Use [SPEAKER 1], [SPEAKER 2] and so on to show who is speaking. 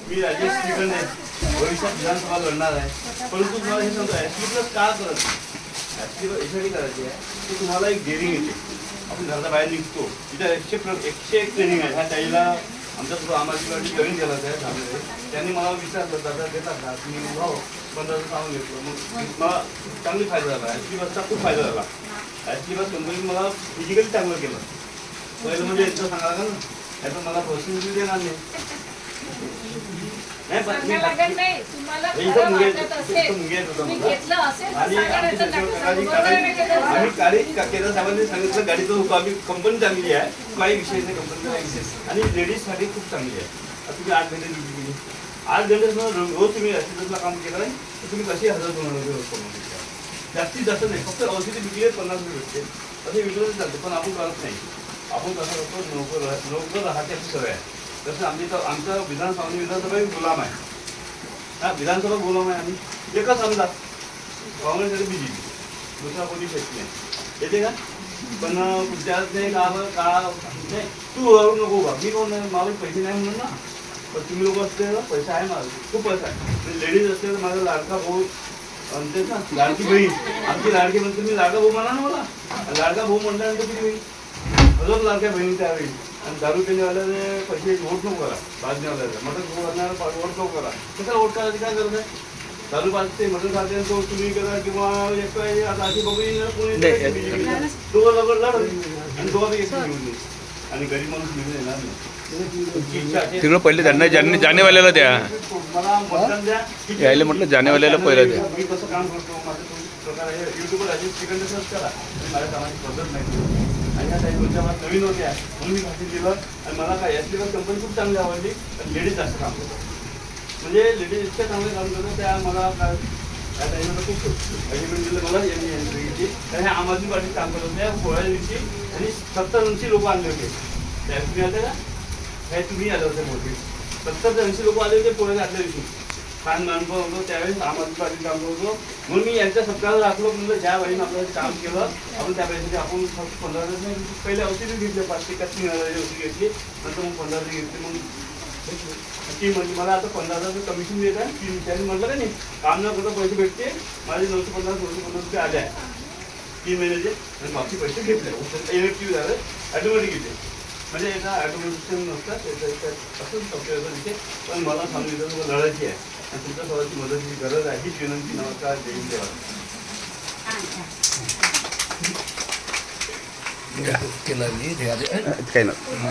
[SPEAKER 1] मी राजेश श्रीखंडे भविष्यात विधानसभा लढणार आहे, परंतु तुम्हाला हे सांगतो ऍक्च्युअली का करत ऍक्च्युअली यासाठी करायची आहे की तुम्हाला एक डेअरिंग येते. आपण घराच्या बाहेर निघतो तिथे 101 ट्रेनिंग आहे. ह्या ताईला आमच्या आम्हाला जॉईन केलं आहे. त्यांनी मला विचारलं दादा देतात का तुम्ही भाऊ 15 सांगून घेतलं. मग मला चांगली फायदा झाला. ऍक्च्युली बसचा खूप फायदा झाला. ऍक्च्युली बस कंपनीत मला फिजिकली चांगलं केलं. पहिलं म्हणजे याचं सांगायला का ना याचं मला पर्सनली देणार नाही. आम्ही केदार साहेबांनी सांगितलं गाडीचं होतो आम्ही कंपनी चांगली आहे, काही विषय नाही कंपनी आणि लेडीजसाठी खूप चांगली आहे. तुम्ही 8 घंटे ड्युटी केली, 8 घंटे रोज तुम्ही ऍसिडंटला काम केलं नाही तर तुम्ही कशी 1000 होणार. जास्तीत जास्त नाही, फक्त औषधी विकली 50 रुपये भेटते असे विकलं चालते, पण आपण करत नाही. आपण कसं करतो नोकर राहण्याची सवय आहे. तसं आमचा विधानसभा गुलाम आहे. हा विधानसभा गुलाम आहे. आम्ही एकच आमदार काँग्रेस आणि BJP, दुसरा कोणी शक्य नाही. येते का पण त्यात नाही का नाही तू करू नको बा मी कोण मला पैसे नाही म्हणून ना. पण तुम्ही लोक असते ना पैसा आहे माझा खूप पैसा आहे. लेडीज असते तर माझा लाडका भाऊ म्हणते ना लाडकी बहीण आमची लाडकी म्हणते मी लाडका भाऊ म्हणा ना मला. लाडका भाऊ म्हटल्यानंतर किती होईल अजून लाडक्या बहिणी त्यावेळी. आणि दारू पिण्यावाल्याने पैसे वोट नको करा, बाजण्यावाल्याला मटन करणारा वोट नको करा. कशाला वोट करायची काय गरज आहे. दारू पाजते मटन खाते तो तुम्ही करा किंवा आता अशी बघू कोणी दोघं लवकर लढ आणि दोघं निवडून आणि गरीब माणूस निवडून येणार नाही.
[SPEAKER 2] तिकडं पहिले त्यांना जानेवाल्याला द्या,
[SPEAKER 1] मला मतदान द्या
[SPEAKER 2] यायला म्हटलं जानेवाल्याला पहिलं द्या.
[SPEAKER 1] मी कसं काम करतो माझं प्रकार आहे युट्यूबवर राजेश श्रीखंडे सर्च करा. माझ्या कामाची पद्धत नाही आणि ह्या काही दोनच्या मला नवीन होत्या म्हणून मी खाती दिलं. आणि मला काय यातली कंपनी खूप चांगली आवडली. आणि लेडीज जास्त काम करतात म्हणजे लेडीज इतक्या चांगले काम करतात त्या मला काय त्या टाईमला खूप अग्रीमेंट दिलं मला यांनी घेतली. कारण हे आम आदमी पार्टीत काम करत होते पोळ्या दिवशी आणि 70-80 लोक आले होते. त्या तुम्ही आले का हे तुम्ही आले होते मोठे 70-80 लोक आले होते पोळ्याच्या आदल्या दिवशी. खान मानप होतो त्यावेळेस आम आदमी पार्टीत काम करतो म्हणून मी यांच्या सत्काराला राखलो. म्हणजे ज्या वेळी आपल्याला काम केलं आपण त्या वेळेसाठी आपण फक्त 15 दिवस पहिले औषधी घेतले 5 ते 3,000 औषधी घेतली नंतर मग 15 घेतली. मग ती म्हणजे मला आता 15,000 कमिशन देत आहे. त्यांनी म्हटलं का नाही काम न करता पैसे भेटते माझे 950-950 रुपये आले आहे 3 महिन्याचे आणि बाकी पैसे घेतले इलेक्टिव्ह झालं ॲटोमॅटिक घेते. म्हणजे याचा ॲटोमॅटिक नसतात असंच सॉफ्टवेअरचा विषय. पण मला सांगितलं लढायची आहे आणि तुमच्या स्वतःची मदतीची गरज आहे हीच विनंती. नमस्कार जय हिंद.
[SPEAKER 2] काही ना